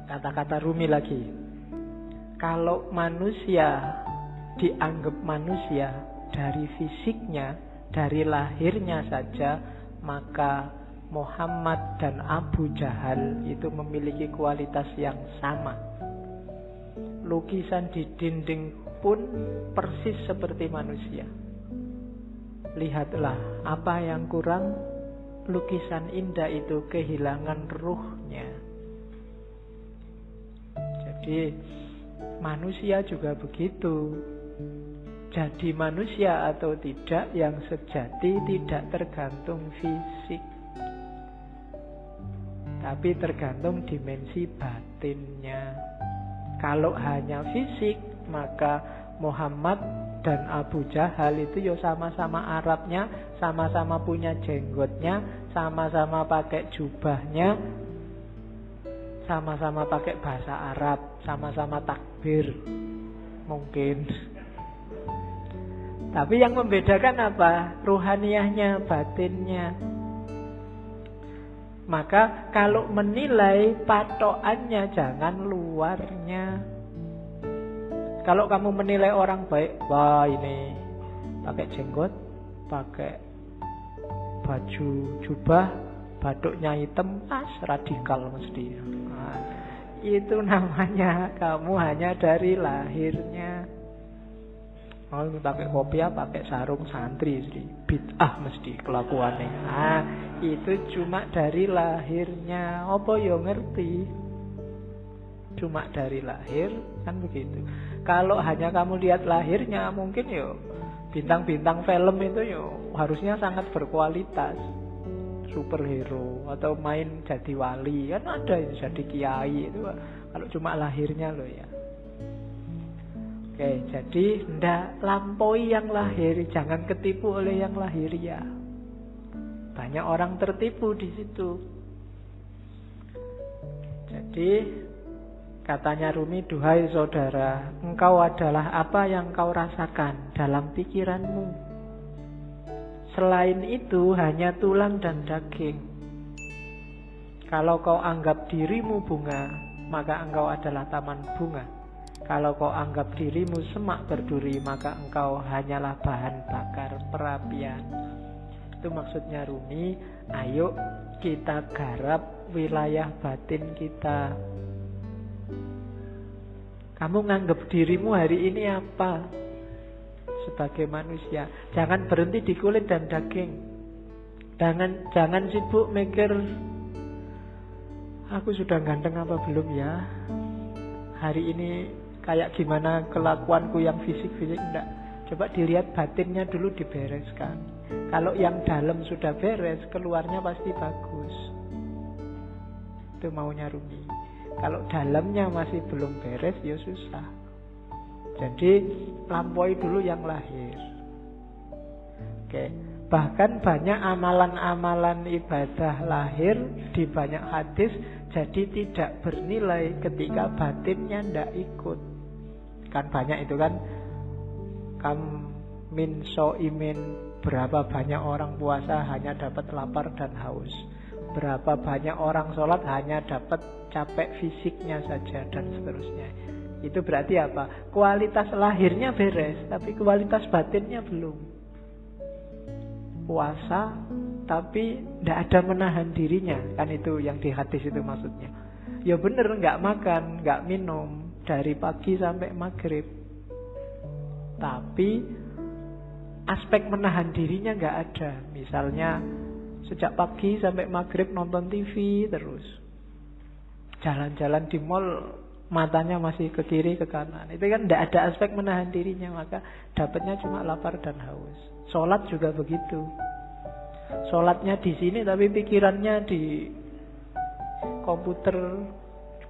Kata-kata Rumi lagi. Kalau manusia dianggap manusia dari fisiknya, dari lahirnya saja, maka Muhammad dan Abu Jahal itu memiliki kualitas yang sama. Lukisan di dinding pun persis seperti manusia. Lihatlah, apa yang kurang? Lukisan indah itu kehilangan ruhnya. Jadi manusia juga begitu. Jadi manusia atau tidak yang sejati tidak tergantung fisik, tapi tergantung dimensi batinnya. Kalau hanya fisik, maka Muhammad dan Abu Jahal itu ya sama-sama Arabnya, sama-sama punya jenggotnya, sama-sama pakai jubahnya, sama-sama pakai bahasa Arab, sama-sama takbir. Mungkin. Tapi yang membedakan apa? Ruhaniyahnya, batinnya. Maka kalau menilai, patokannya jangan luarnya. Kalau kamu menilai orang baik, wah ini pakai jenggot, pakai baju jubah, batuknya hitam, radikal mesti. Nah, itu namanya kamu hanya dari lahirnya. Oh, pakai kopiah, pakai sarung santri, bid'ah mesti kelakuannya. Nah, itu cuma dari lahirnya. Apa yo ngerti? Cuma dari lahir, kan begitu. Kalau hanya kamu lihat lahirnya, mungkin yo bintang-bintang film itu yo harusnya sangat berkualitas, superhero atau main jadi wali, kan ada yang jadi kiai itu. Kalau cuma lahirnya loh ya. Oke, jadi ndak lampaui yang lahir, jangan ketipu oleh yang lahiriah. Banyak orang tertipu di situ. Jadi katanya Rumi, duhai saudara, engkau adalah apa yang kau rasakan dalam pikiranmu. Selain itu hanya tulang dan daging. Kalau kau anggap dirimu bunga, maka engkau adalah taman bunga. Kalau kau anggap dirimu semak berduri, maka engkau hanyalah bahan bakar perapian. Itu maksudnya Rumi, ayo kita garap wilayah batin kita. Kamu nganggap dirimu hari ini apa? Sebagai manusia. Jangan berhenti di kulit dan daging. Jangan sibuk mikir, aku sudah ganteng apa belum ya? Hari ini kayak gimana kelakuanku yang fisik-fisik, enggak. Coba dilihat batinnya dulu, dibereskan. Kalau yang dalam sudah beres, keluarnya pasti bagus. Itu maunya Rumi. Kalau dalamnya masih belum beres, ya susah. Jadi lampaui dulu yang lahir. Oke. Bahkan banyak amalan-amalan ibadah lahir di banyak hadis jadi tidak bernilai ketika batinnya ndak ikut. Kan banyak itu kan, kam min so'imin, berapa banyak orang puasa hanya dapat lapar dan haus, berapa banyak orang sholat hanya dapat capek fisiknya saja, dan seterusnya. Itu berarti apa? Kualitas lahirnya beres, tapi kualitas batinnya belum. Puasa tapi tidak ada menahan dirinya, kan itu yang di hadis itu maksudnya. Ya bener, nggak makan, nggak minum dari pagi sampai maghrib, tapi aspek menahan dirinya nggak ada. Misalnya sejak pagi sampai maghrib nonton TV terus, jalan-jalan di mall matanya masih ke kiri ke kanan, itu kan tidak ada aspek menahan dirinya, maka dapatnya cuma lapar dan haus. Sholat juga begitu. Sholatnya di sini tapi pikirannya di komputer,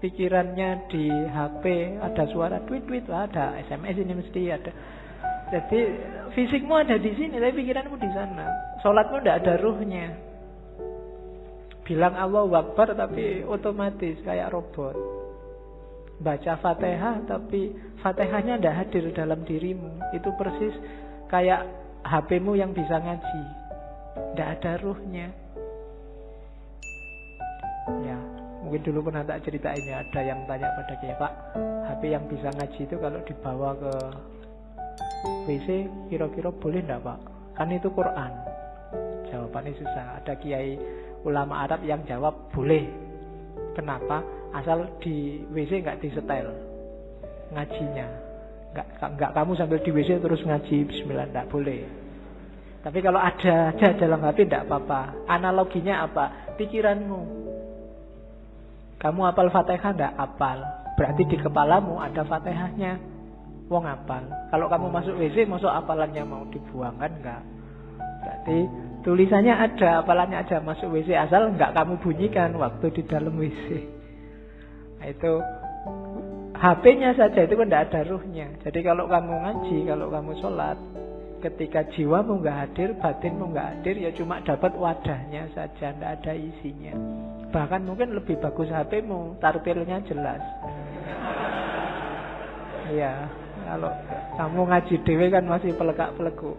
pikirannya di HP, ada suara tweet-tweet, ada SMS ini mesti ada. Jadi fisikmu ada di sini tapi pikiranmu di sana. Sholatmu tidak ada ruhnya. Bilang Allahu Akbar tapi otomatis kayak robot. Baca Fatihah tapi Fatihahnya tidak hadir dalam dirimu. Itu persis kayak HP-mu yang bisa ngaji, tidak ada ruhnya. Ya, Mungkin dulu pernah tak ceritain ya, ada yang tanya pada Kiai, Pak, HP yang bisa ngaji itu kalau dibawa ke WC kira-kira boleh enggak, Pak? Kan itu Quran. Jawabannya susah. Ada kiai ulama Arab yang jawab boleh. Kenapa? Asal di WC enggak disetel ngajinya. Enggak kamu sambil di WC terus ngaji bismillah, enggak boleh. Tapi kalau ada aja dalam HP enggak apa-apa. Analoginya apa? Pikiranmu. Kamu hafal Fatihah enggak? Hafal. Berarti di kepalamu ada Fatihahnya. Wong hafal. Kalau kamu masuk WC, masuk hafalannya mau dibuang kan enggak? Berarti tulisannya ada, hafalannya aja, masuk WC asal enggak kamu bunyikan waktu di dalam WC. Nah, itu HP-nya saja itu kan enggak ada ruhnya. Jadi kalau kamu ngaji, kalau kamu sholat, ketika jiwamu enggak hadir, batinmu enggak hadir, ya cuma dapat wadahnya saja, enggak ada isinya. Bahkan mungkin lebih bagus HP-mu, tartilnya jelas. Iya, kalau kamu ngaji dewe kan masih pelekak-pelekuk.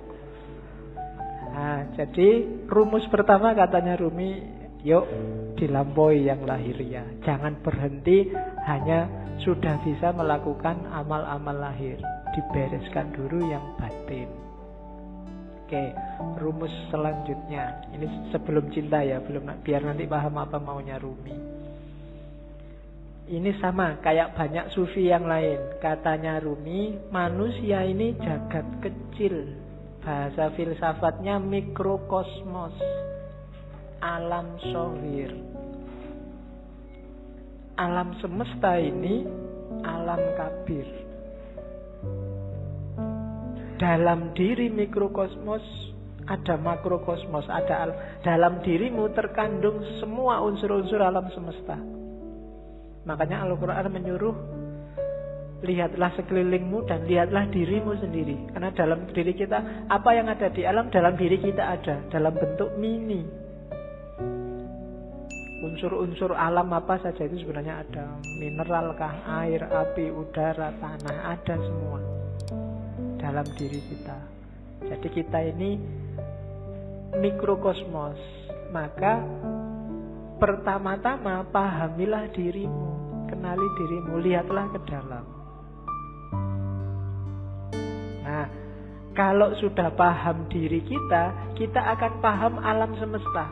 Nah, jadi rumus pertama katanya Rumi, yuk dilampaui yang lahiriah. Jangan berhenti hanya sudah bisa melakukan amal-amal lahir. Dibereskan dulu yang batin. Oke, rumus selanjutnya. Ini sebelum cinta ya, belum, biar nanti paham apa maunya Rumi. Ini sama kayak banyak sufi yang lain. Katanya Rumi, manusia ini jagat kecil. Bahasa filsafatnya mikrokosmos, alam shahir. Alam semesta ini alam kabir. Dalam diri mikrokosmos ada makrokosmos, ada dalam dirimu terkandung semua unsur-unsur alam semesta. Makanya Al-Quran menyuruh, lihatlah sekelilingmu dan lihatlah dirimu sendiri. Karena dalam diri kita, apa yang ada di alam, dalam diri kita ada, dalam bentuk mini. Unsur-unsur alam apa saja itu sebenarnya ada. Mineral kah, air, api, udara, tanah, ada semua dalam diri kita. Jadi kita ini mikrokosmos. Maka pertama-tama pahamilah dirimu, kenali dirimu, lihatlah ke dalam. Nah, kalau sudah paham diri kita, kita akan paham alam semesta.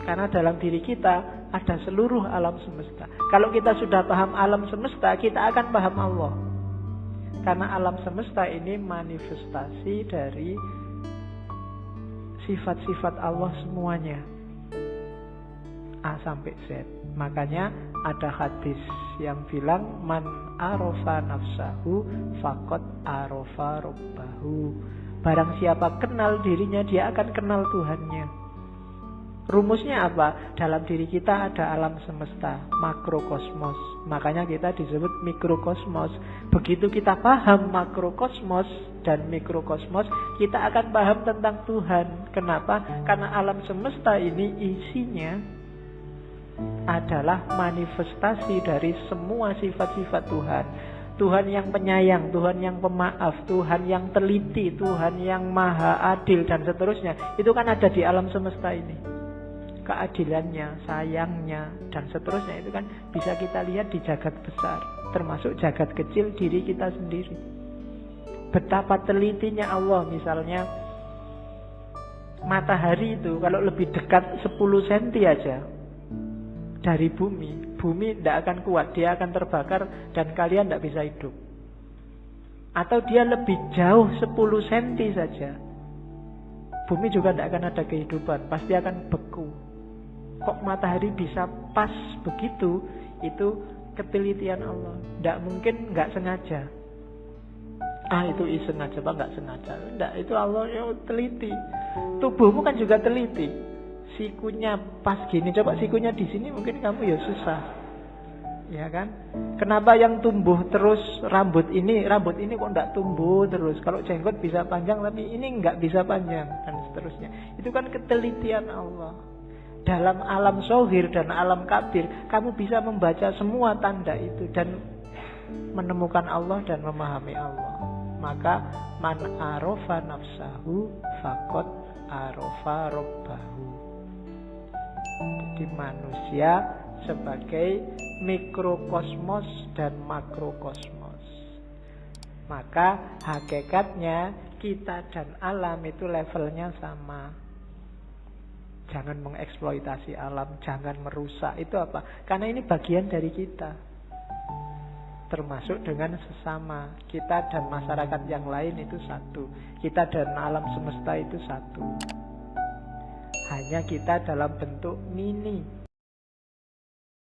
Karena dalam diri kita ada seluruh alam semesta. Kalau kita sudah paham alam semesta, kita akan paham Allah. Karena alam semesta ini manifestasi dari sifat-sifat Allah semuanya. A sampai Z. Makanya ada hadis yang bilang man arofa nafsahu faqad arofa rabbahu. Barang siapa kenal dirinya, dia akan kenal Tuhannya. Rumusnya apa? Dalam diri kita ada alam semesta, makrokosmos. Makanya kita disebut mikrokosmos. Begitu kita paham makrokosmos dan mikrokosmos, kita akan paham tentang Tuhan. Kenapa? Karena alam semesta ini isinya adalah manifestasi dari semua sifat-sifat Tuhan. Tuhan yang penyayang, Tuhan yang pemaaf, Tuhan yang teliti, Tuhan yang maha adil, dan seterusnya. Itu kan ada di alam semesta ini. Keadilannya, sayangnya, dan seterusnya itu kan bisa kita lihat di jagat besar, termasuk jagat kecil diri kita sendiri. Betapa telitinya Allah. Misalnya matahari itu kalau lebih dekat 10 cm aja dari bumi tidak akan kuat, dia akan terbakar dan kalian tidak bisa hidup. Atau dia lebih jauh 10 cm saja, bumi juga tidak akan ada kehidupan, pasti akan beku. Kok matahari bisa pas begitu? Itu ketelitian Allah. Tidak mungkin nggak sengaja. Itu iseng aja, Pak, nggak sengaja. Tidak, itu Allah yang teliti. Tubuhmu kan juga teliti. Sikunya pas gini, coba sikunya di sini, mungkin kamu ya susah, ya kan? Kenapa yang tumbuh terus rambut ini kok nggak tumbuh terus? Kalau jenggot bisa panjang, tapi ini nggak bisa panjang, dan seterusnya. Itu kan ketelitian Allah. Dalam alam zohir dan alam kabir, kamu bisa membaca semua tanda itu dan menemukan Allah dan memahami Allah. Maka man arofa nafsahu faqad arofa rabbahu. Jadi manusia sebagai mikrokosmos dan makrokosmos. Maka hakikatnya kita dan alam itu levelnya sama. Jangan mengeksploitasi alam, jangan merusak. Itu apa? Karena ini bagian dari kita. Termasuk dengan sesama. Kita dan masyarakat yang lain itu satu. Kita dan alam semesta itu satu. Hanya kita dalam bentuk mini.